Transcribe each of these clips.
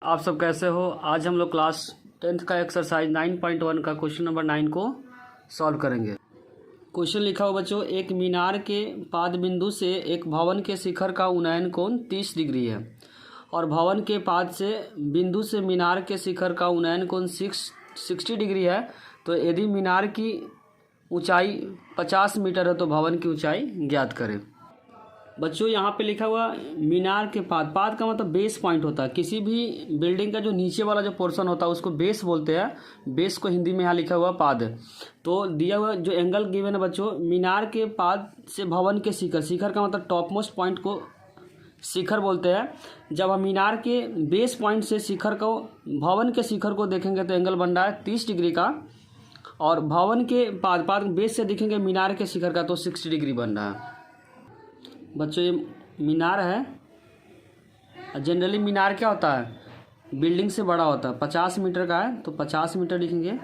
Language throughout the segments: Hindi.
आप सब कैसे हो। आज हम लोग क्लास 10th का एक्सरसाइज 9.1 का क्वेश्चन नंबर 9 को सॉल्व करेंगे। क्वेश्चन लिखा हो बच्चों, एक मीनार के पाद बिंदु से एक भवन के शिखर का उन्नयन कोण 30 डिग्री है और भवन के पाद से बिंदु से मीनार के शिखर का उन्नयन कोण 60 डिग्री है। तो यदि मीनार की ऊंचाई 50 मीटर है तो भवन की ऊंचाई ज्ञात करें। बच्चों यहाँ पे लिखा हुआ मीनार के पाद का मतलब बेस पॉइंट होता है। किसी भी बिल्डिंग का जो नीचे वाला जो पोर्शन होता है उसको बेस बोलते हैं। बेस को हिंदी में यहाँ लिखा हुआ पाद। तो दिया हुआ जो एंगल गिवन है बच्चों, मीनार के पाद से भवन के शिखर का मतलब टॉप मोस्ट पॉइंट को शिखर बोलते हैं। जब हम मीनार के बेस पॉइंट से शिखर को भवन के शिखर को देखेंगे तो एंगल बन रहा है 30 डिग्री का, और भवन के पाद बेस से देखेंगे मीनार के शिखर का तो 60 डिग्री बन रहा है। बच्चों ये मीनार है। जनरली मीनार क्या होता है, बिल्डिंग से बड़ा होता है। 50 मीटर का है तो 50 मीटर लिखेंगे।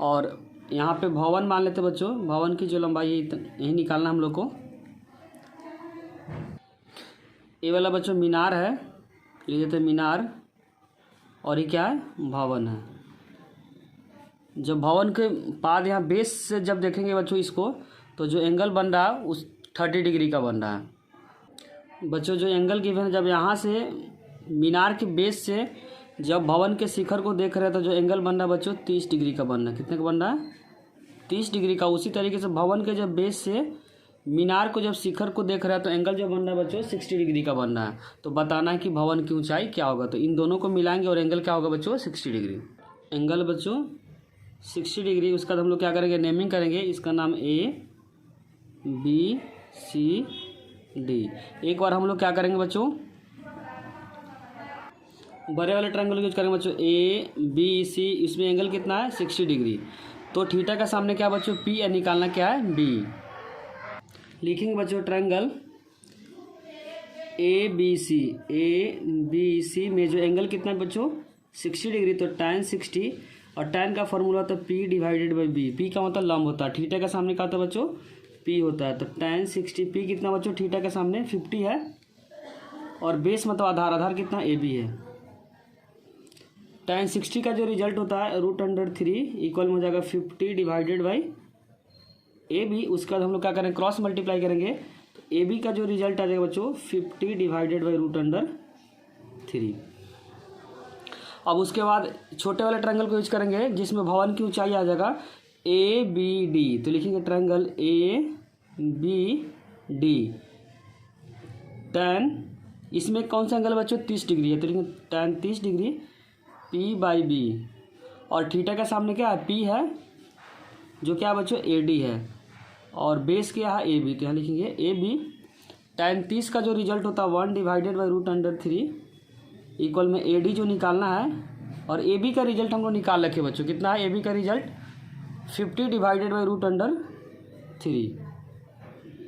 और यहाँ पे भवन मान लेते बच्चों, भवन की जो लंबाई है यही निकालना हम लोग को। ये वाला बच्चों मीनार है, लिख देते मीनार, और ये क्या है, भवन है। जब भवन के पाद यहाँ बेस से जब देखेंगे बच्चों इसको, तो जो एंगल बन रहा है उस 30 डिग्री का बन रहा है। बच्चों जो एंगल गिवन है, जब यहाँ से मीनार के बेस से जब भवन के शिखर को देख रहे हैं तो जो एंगल बन रहा है बच्चों 30 डिग्री का बन रहा है। कितने का बन रहा है, 30 डिग्री का। उसी तरीके से भवन के जब बेस से मीनार को जब शिखर को देख रहा है तो एंगल जो बन रहा है बच्चों 60 डिग्री का बन रहा है। तो बताना है कि भवन की ऊंचाई क्या होगा। तो इन दोनों को मिलाएंगे और एंगल क्या होगा बच्चों 60 डिग्री। एंगल बच्चों 60 डिग्री, उसका हम लोग क्या करेंगे, नेमिंग करेंगे। इसका नाम ABCD। एक बार हम लोग क्या करेंगे बच्चों, बड़े वाले ट्रायंगल यूज करेंगे बच्चों ABC। इसमें एंगल कितना है 60 डिग्री। तो थीटा का सामने क्या बच्चों P है, निकालना क्या है B। लिखेंगे बच्चों ट्रायंगल ABC में जो एंगल कितना है बच्चों 60 डिग्री, तो tan 60, और tan का फॉर्मूला होता है P divided by B। P का मतलब लंब होता है, थीटा का सामने क्या होता है बच्चों P होता है। तो tan 60, P कितना बच्चों थीटा के सामने 50 है, और बेस मतलब आधार कितना AB है। tan 60 का जो रिजल्ट होता है √3 इक्वल में हो जाएगा 50 डिवाइडेड बाई AB। उसके बाद हम लोग क्या करेंगे, क्रॉस मल्टीप्लाई करेंगे। तो AB का जो रिजल्ट आ जाएगा बच्चों 50 डिवाइडेड बाई √3। अब उसके बाद छोटे वाले ट्रायंगल को यूज करेंगे जिसमें भवन की ऊंचाई आ जाएगा ABD। तो लिखेंगे ट्रायंगल ABD tan, इसमें कौन सा एंगल बच्चों 30 डिग्री है, तो लिखेंगे tan 30 degree P by B। और थीटा का सामने क्या है P है, जो क्या बच्चों AD है, और बेस क्या है AB। तो यहाँ लिखेंगे AB। tan 30 का जो रिजल्ट होता है 1 डिवाइडेड बाई √3 इक्वल में AD जो निकालना है, और AB का रिजल्ट हम लोग निकाल रखे बच्चों। कितना है AB का रिजल्ट 50 डिवाइडेड बाई √3।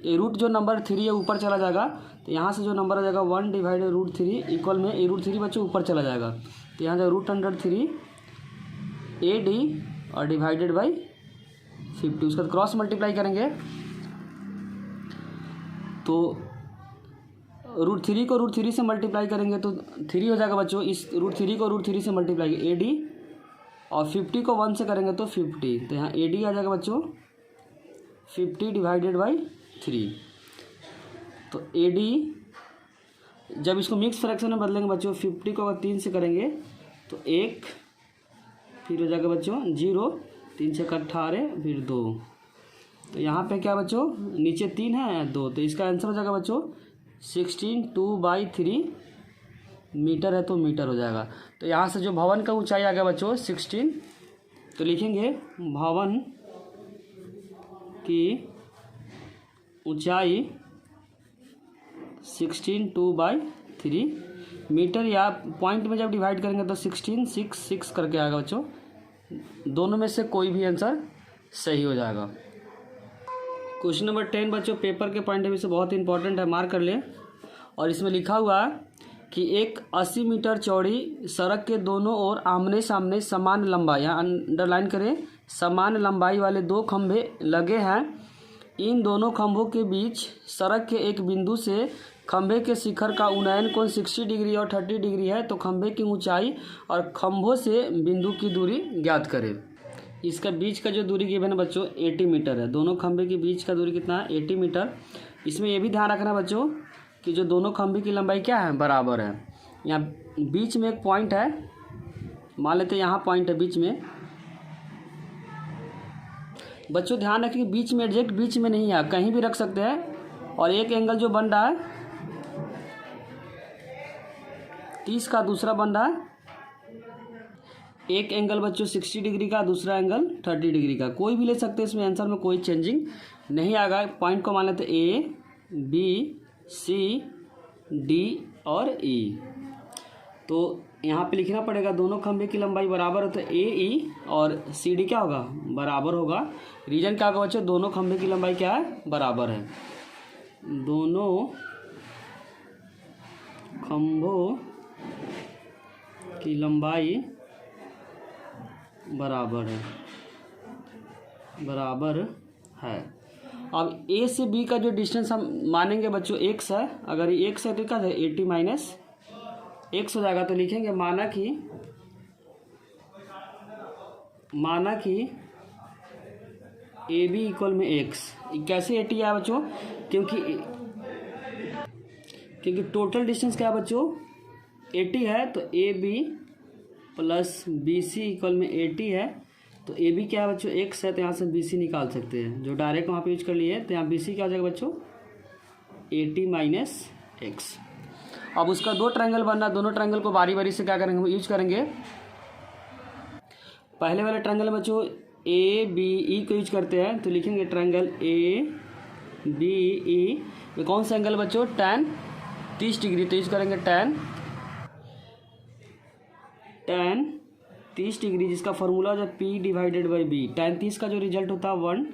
ये रूट जो नंबर 3 है ऊपर चला जाएगा, तो यहाँ से जो नंबर आ जाएगा 1 डिवाइडेड √3 इक्वल में √3 बच्चों ऊपर चला जाएगा, तो यहाँ जाएगा √3 AD और डिवाइडेड बाई 50। उसका क्रॉस मल्टीप्लाई करेंगे तो √3 को √3 से मल्टीप्लाई करेंगे तो 3 हो जाएगा बच्चों। इस √3 को √3 से मल्टीप्लाई AD, और 50 को 1 से करेंगे तो 50। तो यहाँ AD आ जाएगा बच्चों 50 डिवाइडेड बाई 3। तो AD जब इसको मिक्स फ्रैक्शन में बदलेंगे बच्चों, 50 को अगर 3 से करेंगे तो 1, फिर हो जाएगा बच्चों 0, 3 से 18, फिर 2। तो यहाँ पे क्या बच्चों, नीचे 3 है 2, तो इसका आंसर हो जाएगा बच्चों 16/2/3 मीटर है तो मीटर हो जाएगा। तो यहाँ से जो भवन का ऊंचाई आ गया बच्चों 16, तो लिखेंगे भवन की ऊंचाई 16/2/3 मीटर, या पॉइंट में जब डिवाइड करेंगे तो 16/6 करके आएगा बच्चों। दोनों में से कोई भी आंसर सही हो जाएगा। क्वेश्चन नंबर 10 बच्चों पेपर के पॉइंट ऑफ व्यू से बहुत इंपॉर्टेंट है, मार्क कर लें। और इसमें लिखा हुआ है कि एक 80 मीटर चौड़ी सड़क के दोनों ओर आमने सामने समान लंबाई, यहाँ अंडरलाइन करें, समान लंबाई वाले 2 खंभे लगे हैं। इन दोनों खंभों के बीच सड़क के एक बिंदु से खंभे के शिखर का उन्नयन कोण 60 डिग्री और 30 डिग्री है, तो खंभे की ऊंचाई और खंभों से बिंदु की दूरी ज्ञात करें। इसका बीच का जो दूरी गिवन है बच्चों 80 मीटर है। दोनों खंभे के बीच का दूरी कितना है? 80 मीटर। इसमें यह भी ध्यान रखना बच्चों कि जो दोनों खंभे की लंबाई क्या है? बराबर है। यहाँ बीच में एक पॉइंट है, मान लेते हैं यहाँ पॉइंट है बीच में। बच्चों ध्यान रखिए बीच में एग्जैक्ट बीच में नहीं है, कहीं भी रख सकते हैं। और एक एंगल जो बन रहा है 30 का, दूसरा बन रहा है एक एंगल बच्चों 60 डिग्री का, दूसरा एंगल 30 डिग्री का। कोई भी ले सकते हैं, इसमें आंसर में कोई चेंजिंग नहीं आएगा। पॉइंट को मान लेते ए, बी, सी, डी और ई। तो यहाँ पे लिखना पड़ेगा दोनों खंभे की लंबाई बराबर है, तो ए, ई और सी, डी क्या होगा? बराबर होगा। रीजन क्या होगा बच्चों? दोनों खंभे की लंबाई क्या है? बराबर है। दोनों खंभों की लंबाई बराबर है, बराबर है। अब ए से बी का जो डिस्टेंस हम मानेंगे बच्चों x है। अगर ये x है तो क्या है? 80 माइनस x हो जाएगा। तो लिखेंगे माना कि ए बी इक्वल में x। कैसे 80 आया बच्चों? क्योंकि टोटल डिस्टेंस क्या है बच्चों? 80 है, तो A B plus B C equal में 80 है। तो ए बी क्या है बच्चों? x है, तो यहाँ से बी सी निकाल सकते हैं। जो डायरेक्ट वहाँ पे यूज कर लिए, तो यहाँ बी सी क्या हो जाएगा बच्चों? 80 माइनस एक्स। अब उसका दो ट्रायंगल बनना, दोनों ट्रायंगल को बारी बारी से क्या करेंगे? यूज करेंगे। पहले वाले ट्रायंगल में बच्चों ए बी ई को यूज करते हैं, तो लिखेंगे ट्रायंगल ए बी ई। ये कौन सा एंगल बच्चों? tan 30 degree. तो यूज करेंगे tan 30 डिग्री, जिसका फॉर्मूला जो P divided by B. tan 30 का जो रिजल्ट होता है 1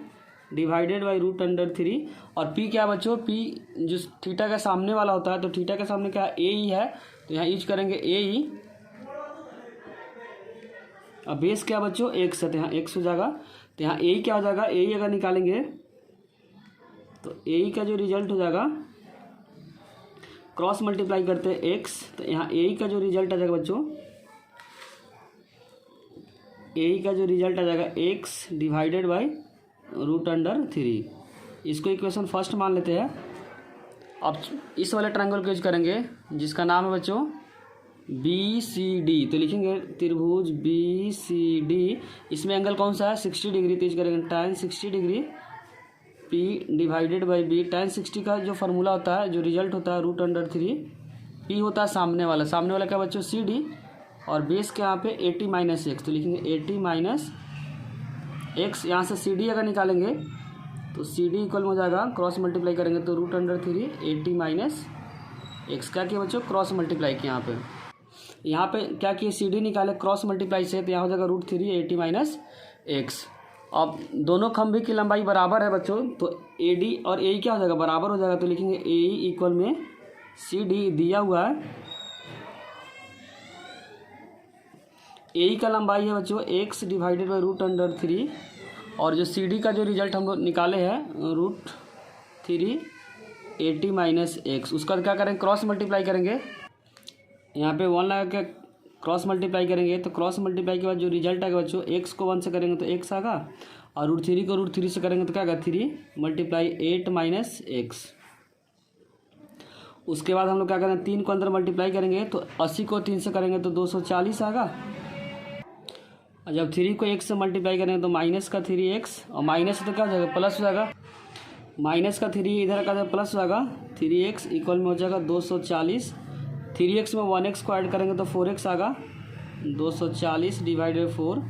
डिवाइडेड बाई √3। और P क्या बच्चों? P जो थीटा का सामने वाला होता है, तो थीटा के सामने क्या ए ई है, तो यहाँ यूज करेंगे ए ई। अब बेस क्या बच्चों? x है, तो यहाँ x हो जाएगा। तो यहाँ ए क्या हो जाएगा? ए ई अगर निकालेंगे तो ए ई का जो रिजल्ट हो जाएगा, क्रॉस मल्टीप्लाई करते हैं x, तो यहाँ ए ई का जो रिजल्ट आ जाएगा बच्चों, ए का जो रिजल्ट आ जाएगा x डिवाइडेड बाई √3। इसको इक्वेशन फर्स्ट मान लेते हैं। अब इस वाले ट्रायंगल को यूज करेंगे जिसका नाम है बच्चों बी सी डी। तो लिखेंगे त्रिभुज बी सी डी। इसमें एंगल कौन सा है? 60 डिग्री। तो यूज करेंगे tan 60 degree P divided by B. tan 60 का जो फार्मूला होता है, जो रिजल्ट होता है √3। P होता है सामने वाला क्या बच्चों? C D. और बेस के यहाँ पे 80 माइनस एक्स। तो लिखेंगे 80 माइनस एक्स। यहाँ से सी डी अगर निकालेंगे तो सी डी इक्वल हो जाएगा, क्रॉस मल्टीप्लाई करेंगे तो √3 80 माइनस एक्स। क्या किया बच्चों? क्रॉस मल्टीप्लाई किया। यहाँ पे क्या किए? सी डी निकाले क्रॉस मल्टीप्लाई से, तो यहाँ हो जाएगा √3 80 माइनस एक्स। अब दोनों खंभे की लंबाई बराबर है बच्चों, तो ए डी और ए क्या हो जाएगा? बराबर हो जाएगा। तो लिखेंगे ए इक्वल में सी डी दिया हुआ है। ए का लंबाई है बच्चों x डिवाइडेड बाई √3। और जो सी डी का जो रिजल्ट हम लोग निकाले हैं √3 80 माइनस एक्स, उसका क्या करेंगे? क्रॉस मल्टीप्लाई करेंगे। यहाँ पे 1 लगा के क्रॉस मल्टीप्लाई करेंगे, तो क्रॉस मल्टीप्लाई के बाद जो रिजल्ट आएगा बच्चों, x को 1 से करेंगे तो x आएगा, और √3 को √3 से करेंगे तो क्या आएगा? 3 मल्टीप्लाई 8 माइनस एक्स। उसके बाद हम लोग क्या करेंगे? 3 को अंदर मल्टीप्लाई करेंगे, तो 80 को 3 से करेंगे तो 240 आएगा। और जब 3 को x से मल्टीप्लाई करेंगे तो माइनस का 3x, और माइनस तो क्या हो जाएगा? प्लस हो जाएगा। माइनस का 3 इधर का प्लस हो जाएगा। 3x इक्वल में हो जाएगा 240। 3x में 1x को ऐड करेंगे तो 4x आएगा। 240 डिवाइडेड 4,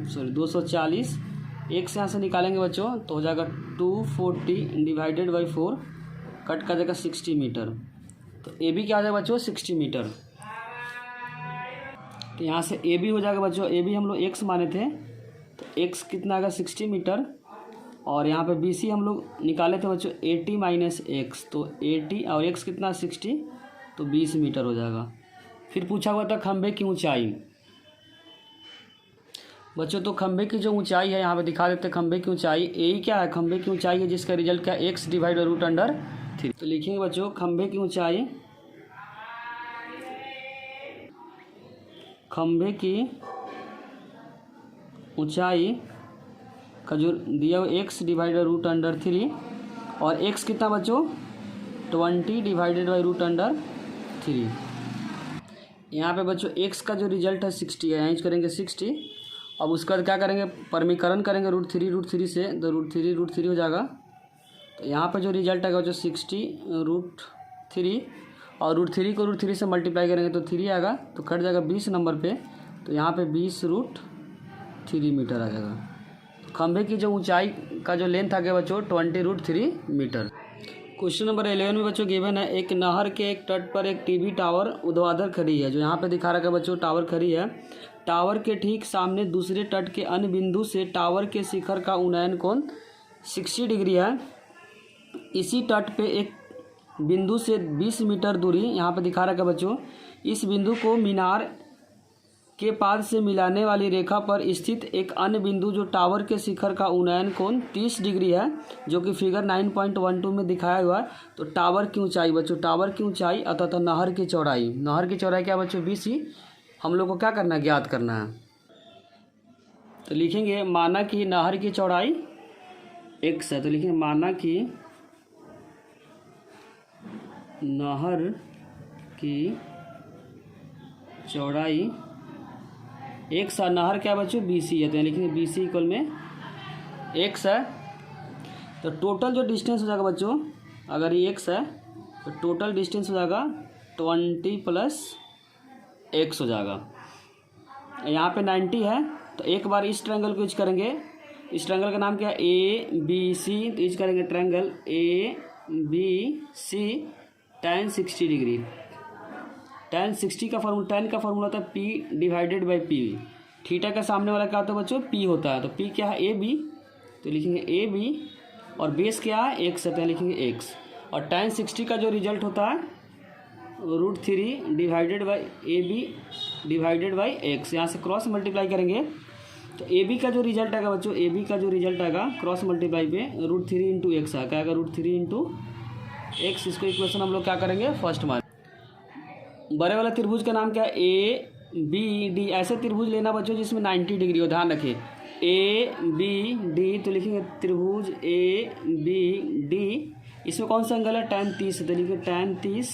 सॉरी 240 x यहाँ से निकालेंगे बच्चों तो हो जाएगा 240 डिवाइडेड बाई 4, कट कर जाएगा 60 मीटर। तो ए बी क्या आ जाएगा बच्चों? 60 मीटर। तो यहाँ से ए बी हो जाएगा बच्चों, ए बी हम लोग x माने थे, तो x कितना आएगा? 60 मीटर। और यहाँ पे बी सी हम लोग निकाले थे बच्चों 80 माइनस एक्स, तो 80 और x कितना? 60, तो 20 मीटर हो जाएगा। फिर पूछा हुआ था खंभे की ऊंचाई बच्चों। तो खंभे की जो ऊंचाई है यहाँ पे दिखा देते हैं। खंभे की ऊंचाई ए क्या है? खंभे की ऊंचाई है जिसका रिजल्ट क्या है? x divide 3। तो लिखेंगे बच्चों खंभे की ऊंचाई, खंभे की ऊंचाई का जो दिया हुआ x डिवाइडेड रूट अंडर 3, और x कितना बच्चों 20 डिवाइडेड बाई रूट अंडर 3। यहाँ पे बच्चों x का जो रिजल्ट है 60 है, यहाँ यूज करेंगे 60। अब उसके बाद क्या करेंगे, परमीकरण करेंगे रूट थ्री से, तो रूट थ्री हो जाएगा। तो यहाँ पे जो रिजल्ट आएगा बच्चों 60 रूट 3, और रूट थ्री से मल्टीप्लाई करेंगे तो 3 आएगा, तो कट जाएगा 20 नंबर पे, तो यहाँ पे 20 रूट 3 मीटर आ जाएगा। तो खंभे की जो ऊंचाई का जो लेंथ आ गया बच्चों 20 रूट 3 मीटर। क्वेश्चन नंबर 11 में बच्चों गिवन है एक नहर के एक तट पर एक टीवी टावर ऊर्ध्वाधर खड़ी है। जो यहाँ पे दिखा रखा है बच्चों टावर खड़ी है। टावर के ठीक सामने दूसरे तट के अन्य बिंदु से टावर के शिखर का उन्नयन कोण 60 डिग्री है। इसी तट पे एक बिंदु से 20 मीटर दूरी यहाँ पे दिखा रखा है बच्चों। इस बिंदु को मीनार के पाद से मिलाने वाली रेखा पर स्थित एक अन्य बिंदु जो टावर के शिखर का उन्नयन कोण 30 डिग्री है, जो कि फिगर 9.12 में दिखाया हुआ है। तो टावर की ऊंचाई बच्चों, टावर की ऊंचाई अर्थात नहर की चौड़ाई, नहर की चौड़ाई क्या बच्चों 20 हम लोग को क्या करना है, ज्ञात करना है। तो लिखेंगे माना कि नहर की चौड़ाई x है, तो लिखेंगे माना कि नहर की चौड़ाई x है, नहर क्या बच्चों BC है, तो लिखेंगे BC इक्वल में x है। तो टोटल जो डिस्टेंस हो जाएगा बच्चों, अगर ये x है तो टोटल डिस्टेंस हो जाएगा 20 प्लस x हो जाएगा। यहाँ पे 90 है, तो एक बार इस ट्रायंगल को यूज करेंगे। इस ट्रायंगल का नाम क्या है ABC, तो यूज करेंगे triangle ABC tan 60 degree. tan 60 का फॉर्मूला, tan का फॉर्मूला होता है P divided by P। Theta का सामने वाला क्या होता है बच्चों P होता है, तो P क्या है AB, तो लिखेंगे AB, और बेस क्या है x है, तो लिखेंगे x। और tan 60 का जो रिजल्ट होता है √3 divided by AB divided by x। यहाँ से क्रॉस मल्टीप्लाई करेंगे तो AB का जो रिजल्ट आएगा बच्चों, AB का जो रिजल्ट आएगा क्रॉस मल्टीप्लाई पे √3 इंटू एक्स आएगा, √3 इंटू एक्स। इसको इक्वेशन हम लोग क्या करेंगे फर्स्ट मान। बड़े वाला त्रिभुज का नाम क्या है ABD। ऐसे त्रिभुज लेना बच्चों जिसमें 90 डिग्री हो, ध्यान रखिए ABD। तो लिखेंगे त्रिभुज ABD, इसमें कौन सा एंगल है tan 30, तो लिखेंगे tan 30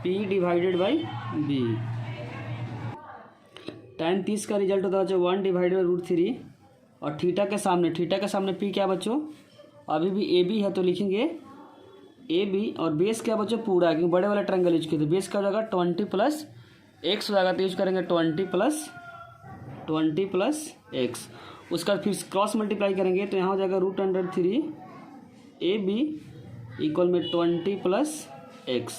P divided by B। tan 30 का रिजल्ट होता है बच्चों 1 डिवाइडेड बाई √3, और थीटा के सामने P क्या बच्चों अभी भी AB है, तो लिखेंगे AB, और बेस क्या बच्चों पूरा है, क्योंकि बड़े वाला ट्रायंगल यूज किया, तो बेस क्या हो जाएगा 20 प्लस x हो जाएगा, तो यूज करेंगे 20 प्लस x। उसका फिर क्रॉस मल्टीप्लाई करेंगे तो यहाँ हो जाएगा √3 AB इक्वल में 20 प्लस x।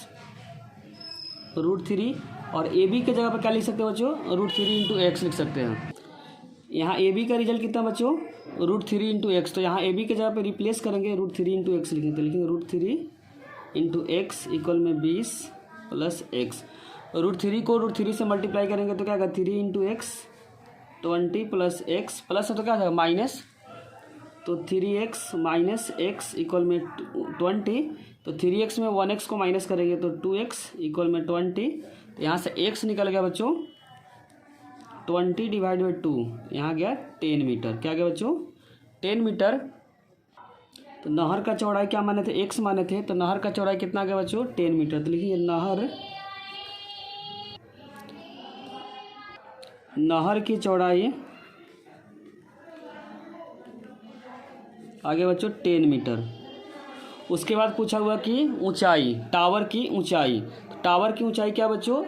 √3 और AB के जगह पर क्या लिख सकते हैं बच्चों √3 इंटू एक्स लिख सकते हैं। यहाँ AB का रिजल्ट कितना बच्चों √3 इंटू एक्स, तो यहाँ AB के जगह पे रिप्लेस करेंगे √3 इंटू एक्स लिखेंगे, तो लिखेंगे √3 इंटू एक्स इक्वल में 20 प्लस एक्स। √3 को √3 से मल्टीप्लाई करेंगे तो क्या होगा 3 into x 20 plus x, plus है तो क्या हो जाएगा माइनस, तो 3x माइनस एक्स इक्वल में 20। तो 3x में 1x को माइनस करेंगे तो 2x इक्वल में 20। तो यहाँ से x निकल गया बच्चों 20 डिवाइड बाई 2, यहाँ गया 10 मीटर। क्या गया बच्चों 10 मीटर। तो नहर का चौड़ाई क्या माने थे x माने थे, तो नहर का चौड़ाई कितना गया बच्चों 10 मीटर। तो लिखिए नहर की चौड़ाई आगे बच्चों 10 मीटर। उसके बाद पूछा हुआ कि ऊंचाई, टावर की ऊंचाई। तो टावर की ऊंचाई क्या बच्चों,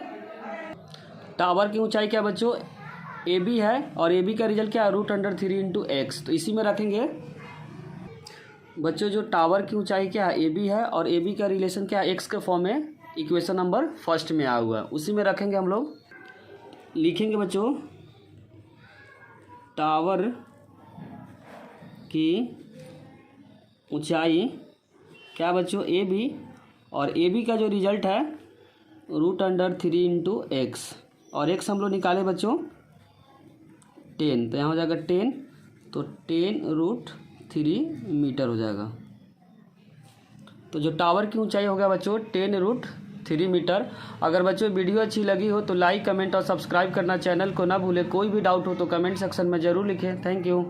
टावर की ऊंचाई क्या बच्चों AB है, और AB का रिजल्ट क्या है √3 इंटू एक्स। तो इसी में रखेंगे बच्चों जो टावर की ऊंचाई क्या है AB है, और AB का रिलेशन क्या है x के फॉर्म में, इक्वेशन नंबर फर्स्ट में आया हुआ है, उसी में रखेंगे हम लोग। लिखेंगे बच्चों टावर की ऊंचाई क्या बच्चों AB, और AB का जो रिजल्ट है √3 इंटू एक्स, और x हम लोग निकाले बच्चों 10, तो यहाँ हो जाएगा 10, तो 10 √3 मीटर हो जाएगा। तो जो टावर की ऊंचाई होगा बच्चों 10√3 मीटर। अगर बच्चों वीडियो अच्छी लगी हो तो लाइक, कमेंट और सब्सक्राइब करना चैनल को ना भूलें। कोई भी डाउट हो तो कमेंट सेक्शन में ज़रूर लिखें। Thank you.